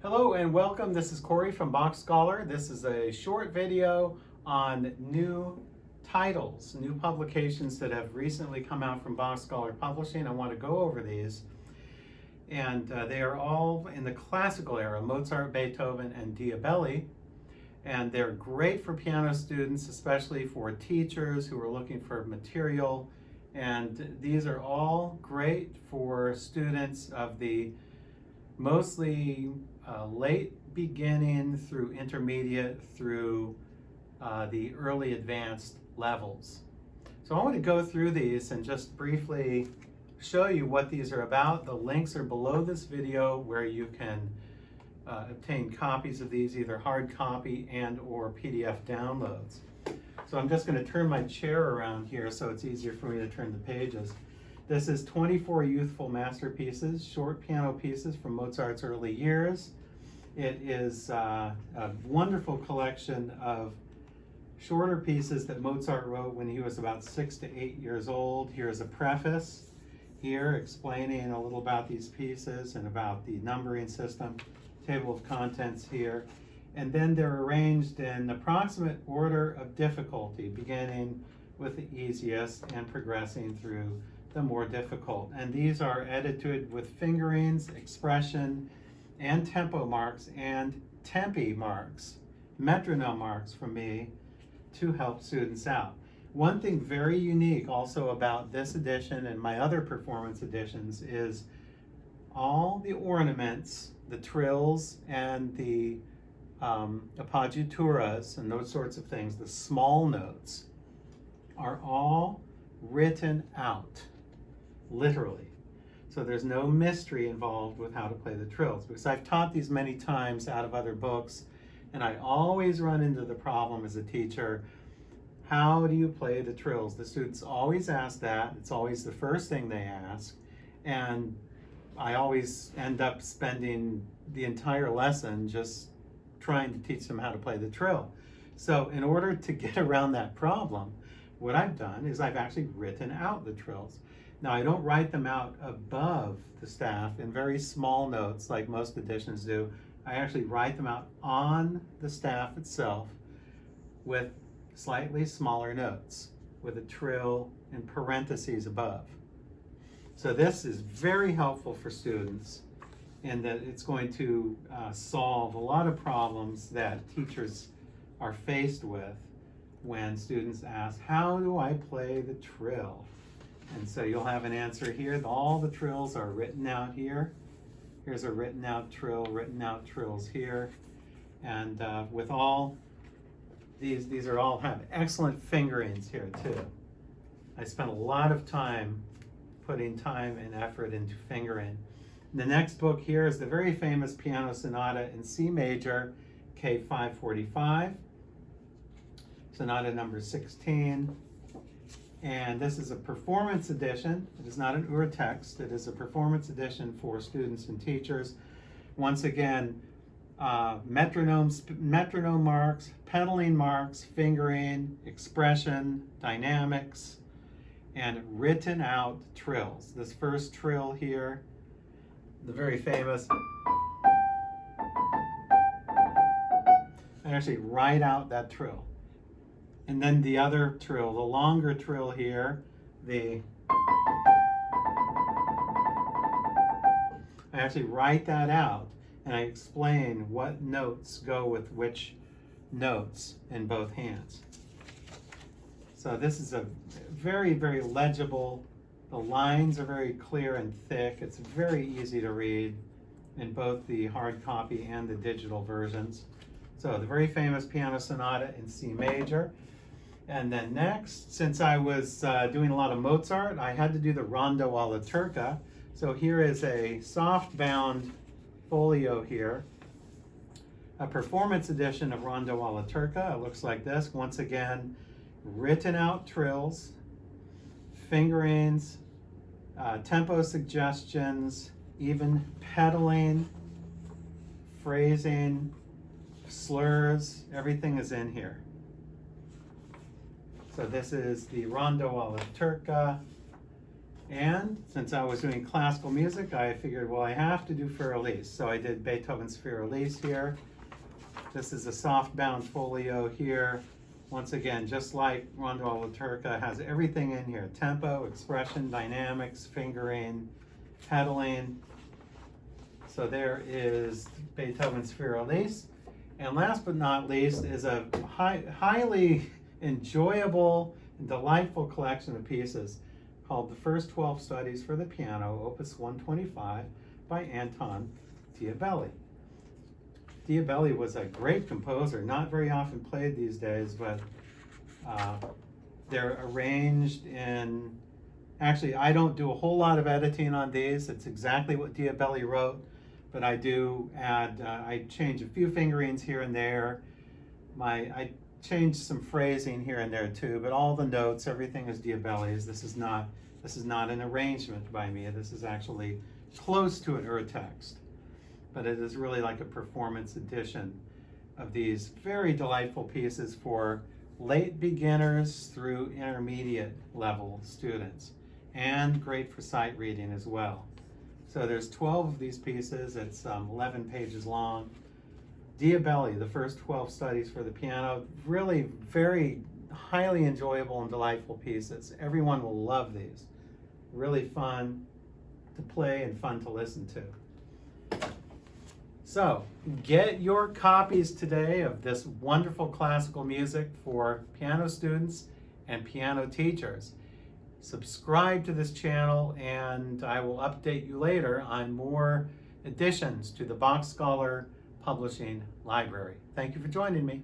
Hello and welcome. This is Corey from Bach Scholar. This is a short video on new titles, new publications that have recently come out from Bach Scholar Publishing. I want to go over these. And they are all in the classical era, Mozart, Beethoven, and Diabelli. And they're great for piano students, especially for teachers who are looking for material. And these are all great for students of the mostly late beginning through intermediate through the early advanced levels. So I want to go through these and just briefly show you what these are about. The links are below this video where you can obtain copies of these, either hard copy and or PDF downloads. So I'm just going to turn my chair around here so it's easier for me to turn the pages. This is 24 youthful masterpieces, short piano pieces from Mozart's early years. It is a wonderful collection of shorter pieces that Mozart wrote when he was about 6 to 8 years old. Here's a preface here explaining a little about these pieces and about the numbering system, table of contents here. And then they're arranged in approximate order of difficulty, beginning with the easiest and progressing through the more difficult. And these are edited with fingerings, expression, and tempo marks and tempi marks, metronome marks from me to help students out. One thing very unique also about this edition and my other performance editions is all the ornaments, the trills and the appoggiaturas and those sorts of things, the small notes, are all written out, literally. So there's no mystery involved with how to play the trills, because I've taught these many times out of other books, and I always run into the problem as a teacher, how do you play the trills? The students always ask that. It's always the first thing they ask, and I always end up spending the entire lesson just trying to teach them how to play the trill. So in order to get around that problem, what I've done is I've actually written out the trills. Now, I don't write them out above the staff in very small notes like most editions do. I actually write them out on the staff itself with slightly smaller notes, with a trill in parentheses above. So this is very helpful for students in that it's going to solve a lot of problems that teachers are faced with when students ask, how do I play the trill? And so you'll have an answer here. All the trills are written out here. Here's a written out trill, written out trills here. And with all these are all have excellent fingerings here too. I spent a lot of time putting time and effort into fingering. The next book here is the very famous piano sonata in C major, K545, sonata number 16. And this is a performance edition. It is not an urtext. It is a performance edition for students and teachers. Once again, metronome marks, pedaling marks, fingering, expression, dynamics, and written out trills. This first trill here, the very famous, I actually write out that trill. And then the other trill, the longer trill here, I actually write that out and I explain what notes go with which notes in both hands. So this is a very, very legible. The lines are very clear and thick. It's very easy to read in both the hard copy and the digital versions. So the very famous piano sonata in C major. And then next, since I was doing a lot of Mozart, I had to do the Rondo alla Turca. So here is a soft-bound folio here, a performance edition of Rondo alla Turca. It looks like this. Once again, written out trills, fingerings, tempo suggestions, even pedaling, phrasing, slurs, everything is in here. So this is the Rondo alla Turca, And since I was doing classical music, I figured, well, I have to do Für Elise. So I did Beethoven's Für Elise here. This is a soft bound folio here. Once again, just like Rondo alla Turca, has everything in here: tempo, expression, dynamics, fingering, pedaling. So there is Beethoven's Für Elise. And last but not least is a highly enjoyable and delightful collection of pieces called The First 12 Studies for the Piano, Opus 125, by Anton Diabelli. Diabelli was a great composer, not very often played these days, but they're arranged in, actually I don't do a whole lot of editing on these. It's exactly what Diabelli wrote, but I do add, I change a few fingerings here and there. I changed some phrasing here and there too, but all the notes, everything is Diabelli's. This is not an arrangement by me. This is actually close to an urtext, but it is really like a performance edition of these very delightful pieces for late beginners through intermediate level students, and great for sight reading as well. So there's 12 of these pieces. It's 11 pages long. Diabelli, The First 12 Studies for the Piano, really very highly enjoyable and delightful pieces. Everyone will love these. Really fun to play and fun to listen to. So get your copies today of this wonderful classical music for piano students and piano teachers. Subscribe to this channel and I will update you later on more additions to the Bach Scholar Publishing Library. Thank you for joining me.